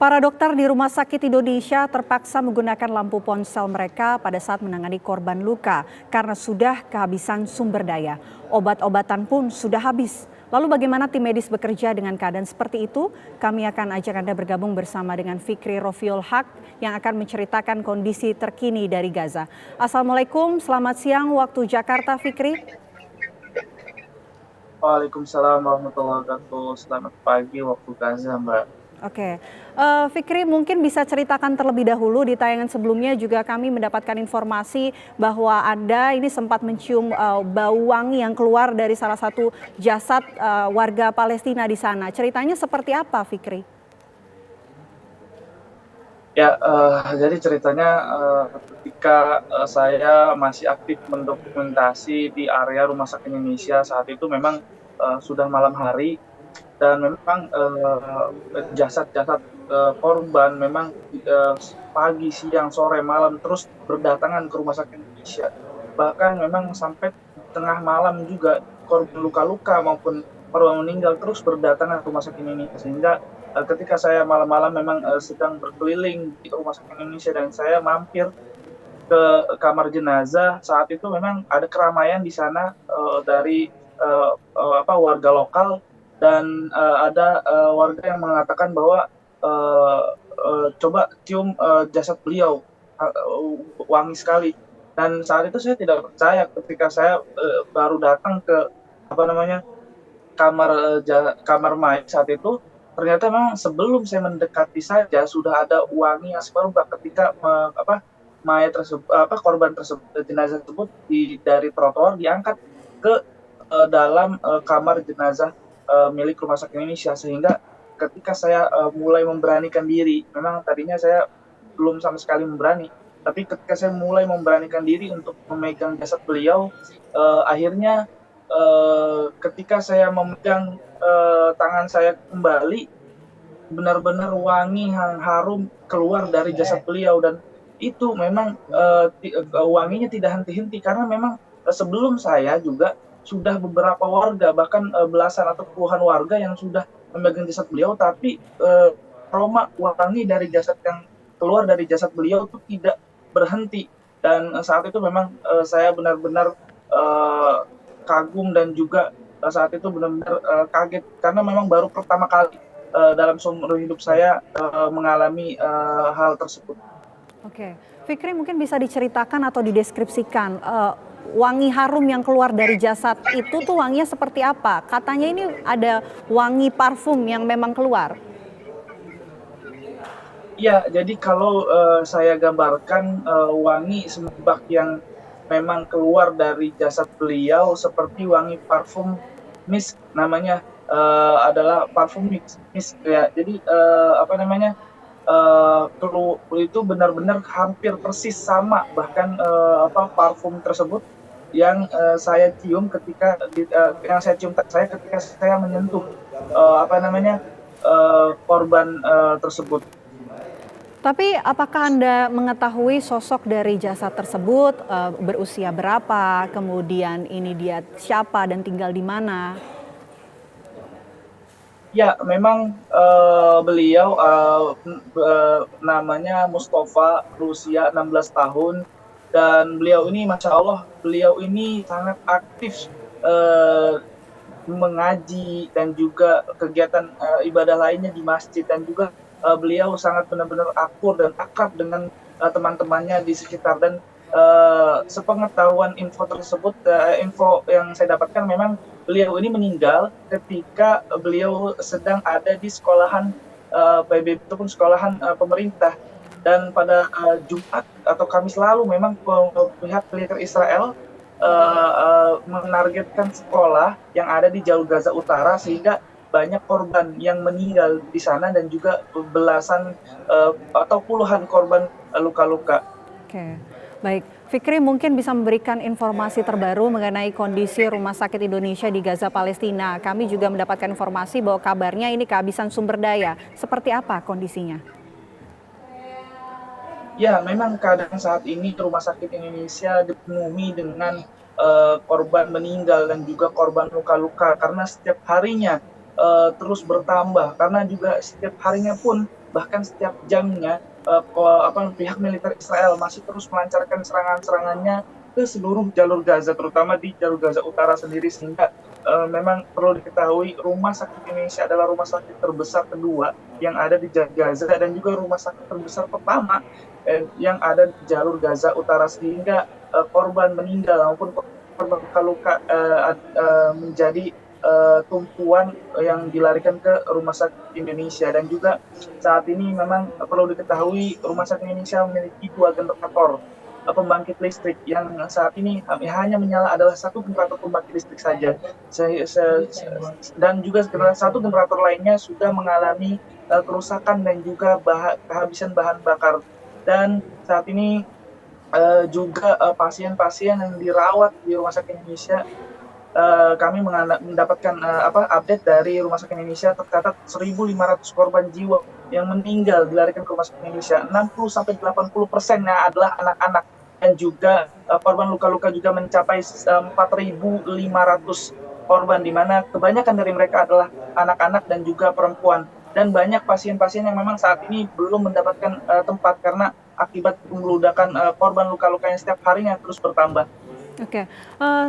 Para dokter di Rumah Sakit Indonesia terpaksa menggunakan lampu ponsel mereka pada saat menangani korban luka karena sudah kehabisan sumber daya. Obat-obatan pun sudah habis. Lalu bagaimana tim medis bekerja dengan keadaan seperti itu? Kami akan ajak Anda bergabung bersama dengan Fikri Rofiul Haq yang akan menceritakan kondisi terkini dari Gaza. Assalamualaikum, selamat siang waktu Jakarta, Fikri. Waalaikumsalam warahmatullahi wabarakatuh. Selamat pagi waktu Gaza, Mbak. Oke, Fikri mungkin bisa ceritakan terlebih dahulu di tayangan sebelumnya juga kami mendapatkan informasi bahwa Anda ini sempat mencium bau wangi yang keluar dari salah satu jasad warga Palestina di sana. Ceritanya seperti apa, Fikri? Ya, jadi ceritanya ketika saya masih aktif mendokumentasi di area Rumah Sakit Indonesia saat itu memang sudah malam hari dan memang jasad-jasad korban memang pagi, siang, sore, malam terus berdatangan ke Rumah Sakit Indonesia. Bahkan memang sampai tengah malam juga korban luka-luka maupun korban meninggal terus berdatangan ke Rumah Sakit Indonesia. Sehingga ketika saya malam-malam memang sedang berkeliling di Rumah Sakit Indonesia dan saya mampir ke kamar jenazah, saat itu memang ada keramaian di sana dari warga lokal dan ada warga yang mengatakan bahwa coba cium jasad beliau, wangi sekali. Dan saat itu saya tidak percaya ketika saya baru datang ke kamar mayat saat itu. Ternyata memang sebelum saya mendekati saja sudah ada wangi yang semerbak ketika mayat tersebut, korban tersebut, jenazah tersebut dari trotoar diangkat ke dalam kamar jenazah milik Rumah Sakit Indonesia. Sehingga ketika saya mulai memberanikan diri, memang tadinya saya belum sama sekali memberani, tapi ketika saya mulai memberanikan diri untuk memegang jasad beliau, akhirnya ketika saya memegang tangan saya kembali, benar-benar wangi yang harum keluar dari jasad beliau. Dan itu memang wanginya tidak henti-henti karena memang sebelum saya juga sudah beberapa warga, bahkan belasan atau puluhan warga yang sudah memegang jasad beliau, tapi aroma wangi dari jasad yang keluar dari jasad beliau itu tidak berhenti. Dan saat itu memang saya benar-benar kagum dan juga saat itu benar-benar kaget karena memang baru pertama kali dalam seumur hidup saya mengalami hal tersebut. Oke, Fikri mungkin bisa diceritakan atau dideskripsikan wangi harum yang keluar dari jasad itu tuh wanginya seperti apa? Katanya ini ada wangi parfum yang memang keluar. Ya, jadi kalau saya gambarkan wangi semerbak yang memang keluar dari jasad beliau seperti wangi parfum misk, namanya adalah parfum misk ya. Jadi itu benar-benar hampir persis sama, bahkan parfum tersebut yang saya cium ketika ketika saya menyentuh korban tersebut. Tapi apakah Anda mengetahui sosok dari jasad tersebut, berusia berapa, kemudian ini dia siapa dan tinggal di mana? Ya, memang beliau namanya Mustafa, berusia 16 tahun, dan beliau ini Masya Allah, beliau ini sangat aktif mengaji dan juga kegiatan ibadah lainnya di masjid, dan juga beliau sangat benar-benar akur dan akrab dengan teman-temannya di sekitar. Dan sepengetahuan info yang saya dapatkan, memang beliau ini meninggal ketika beliau sedang ada di sekolahan PBB ataupun sekolahan pemerintah. Dan pada Jumat atau Kamis lalu memang pihak militer Israel menargetkan sekolah yang ada di jalur Gaza Utara, sehingga banyak korban yang meninggal di sana dan juga belasan atau puluhan korban luka-luka. Oke, baik. Fikri mungkin bisa memberikan informasi terbaru mengenai kondisi Rumah Sakit Indonesia di Gaza, Palestina. Kami juga mendapatkan informasi bahwa kabarnya ini kehabisan sumber daya. Seperti apa kondisinya? Ya, memang keadaan saat ini Rumah Sakit Indonesia dipenuhi dengan korban meninggal dan juga korban luka-luka karena setiap harinya terus bertambah, karena juga setiap harinya pun bahkan setiap jamnya pihak militer Israel masih terus melancarkan serangan-serangannya ke seluruh jalur Gaza, terutama di jalur Gaza Utara sendiri, sehingga memang perlu diketahui rumah sakit Indonesia adalah rumah sakit terbesar kedua yang ada di Gaza dan juga rumah sakit terbesar pertama yang ada di jalur Gaza Utara, sehingga korban meninggal maupun korban luka-luka menjadi tumpuan yang dilarikan ke rumah sakit Indonesia. Dan juga saat ini memang perlu diketahui rumah sakit Indonesia memiliki 2 generator pembangkit listrik yang saat ini hanya menyala adalah 1 generator pembangkit listrik saja. Dan juga satu generator lainnya sudah mengalami kerusakan dan juga kehabisan bahan bakar. Dan saat ini juga pasien-pasien yang dirawat di Rumah Sakit Indonesia, kami mendapatkan update dari Rumah Sakit Indonesia, tercatat 1.500 korban jiwa yang meninggal dilarikan ke Rumah Sakit Indonesia. 60-80%-nya adalah anak-anak, dan juga korban luka-luka juga mencapai 4.500 korban, di mana kebanyakan dari mereka adalah anak-anak dan juga perempuan. Dan banyak pasien-pasien yang memang saat ini belum mendapatkan tempat karena akibat meludakan korban luka-luka yang setiap harinya terus bertambah. Oke,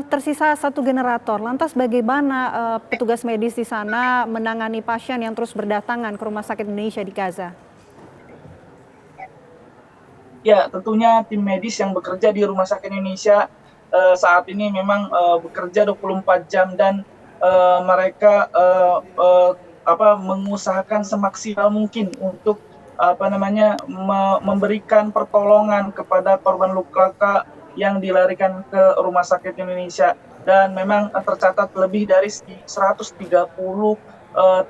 tersisa 1 generator. Lantas bagaimana petugas medis di sana menangani pasien yang terus berdatangan ke Rumah Sakit Indonesia di Gaza? Ya, tentunya tim medis yang bekerja di Rumah Sakit Indonesia saat ini memang bekerja 24 jam, dan mereka mengusahakan semaksimal mungkin untuk memberikan pertolongan kepada korban luka yang dilarikan ke Rumah Sakit Indonesia. Dan memang tercatat lebih dari 130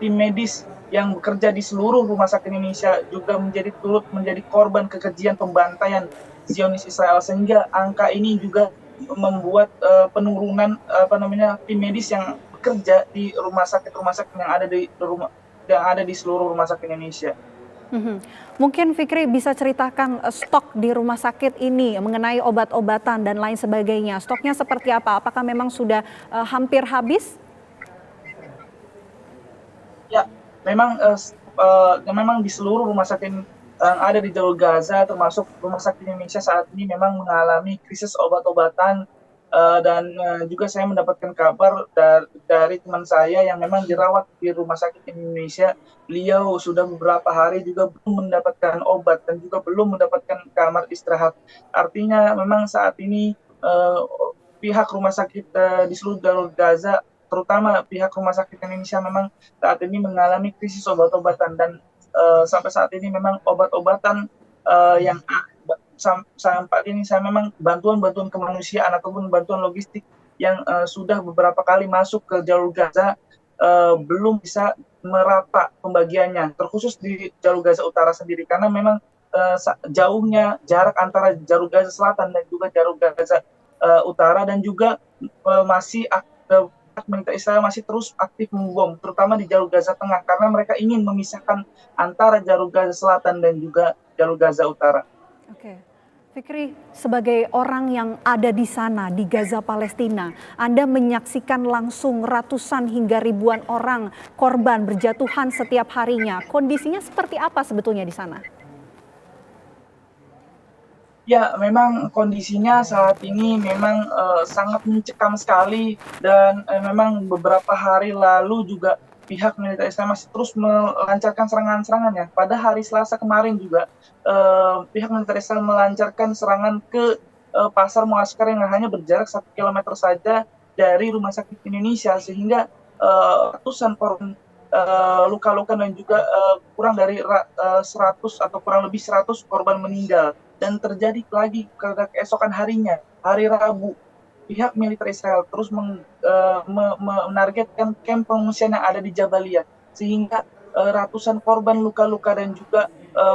tim medis yang bekerja di seluruh Rumah Sakit Indonesia juga turut menjadi korban kekejian pembantaian Zionis Israel, sehingga angka ini juga membuat penurunan tim medis yang bekerja di rumah sakit yang ada di seluruh Rumah Sakit Indonesia. Mungkin Fikri bisa ceritakan stok di rumah sakit ini mengenai obat-obatan dan lain sebagainya. Stoknya seperti apa? Apakah memang sudah hampir habis? Ya, memang di seluruh rumah sakit yang ada di jalur Gaza, termasuk Rumah Sakit Indonesia, saat ini memang mengalami krisis obat-obatan. Dan juga saya mendapatkan kabar dari teman saya yang memang dirawat di Rumah Sakit Indonesia. Beliau sudah beberapa hari juga belum mendapatkan obat dan juga belum mendapatkan kamar istirahat. Artinya memang saat ini pihak rumah sakit di seluruh jalur Gaza, terutama pihak Rumah Sakit Indonesia, memang saat ini mengalami krisis obat-obatan. Dan sampai saat ini memang obat-obatan yang sampai ini saya memang bantuan kemanusiaan ataupun bantuan logistik yang sudah beberapa kali masuk ke jalur Gaza belum bisa merata pembagiannya, terkhusus di jalur Gaza Utara sendiri, karena memang jauhnya jarak antara jalur Gaza Selatan dan juga jalur Gaza Utara, dan juga militer Israel masih terus aktif membom, terutama di jalur Gaza Tengah, karena mereka ingin memisahkan antara jalur Gaza Selatan dan juga jalur Gaza Utara. Oke, Fikri, sebagai orang yang ada di sana, di Gaza Palestina, Anda menyaksikan langsung ratusan hingga ribuan orang korban berjatuhan setiap harinya. Kondisinya seperti apa sebetulnya di sana? Ya, memang kondisinya saat ini memang sangat mencekam sekali, dan memang beberapa hari lalu juga pihak militer Israel masih terus melancarkan serangan-serangannya. Pada hari Selasa kemarin juga pihak militer Israel melancarkan serangan ke pasar Muaskar yang hanya berjarak 1 kilometer saja dari Rumah Sakit Indonesia, sehingga ratusan korban luka-luka dan juga kurang dari 100 atau kurang lebih 100 korban meninggal. Dan terjadi lagi keesokan harinya, hari Rabu, pihak militer Israel terus menargetkan kamp pengungsian yang ada di Jabalia, sehingga ratusan korban luka-luka dan juga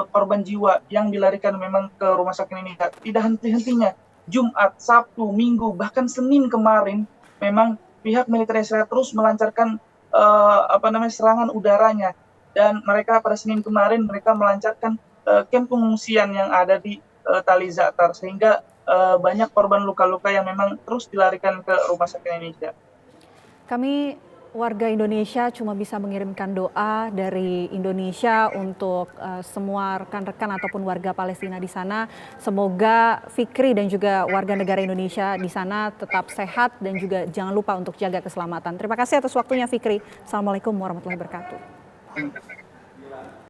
korban jiwa yang dilarikan memang ke Rumah Sakit Indonesia tidak henti-hentinya. Jumat, Sabtu, Minggu, bahkan Senin kemarin, memang pihak militer Israel terus melancarkan serangan udaranya, dan mereka pada Senin kemarin mereka melancarkan kamp pengungsian yang ada di Tali Zatar, sehingga banyak korban luka-luka yang memang terus dilarikan ke Rumah Sakit Indonesia. Kami Warga Indonesia cuma bisa mengirimkan doa dari Indonesia untuk semua rekan-rekan ataupun warga Palestina di sana. Semoga Fikri dan juga warga negara Indonesia di sana tetap sehat dan juga jangan lupa untuk jaga keselamatan. Terima kasih atas waktunya Fikri. Assalamualaikum warahmatullahi wabarakatuh.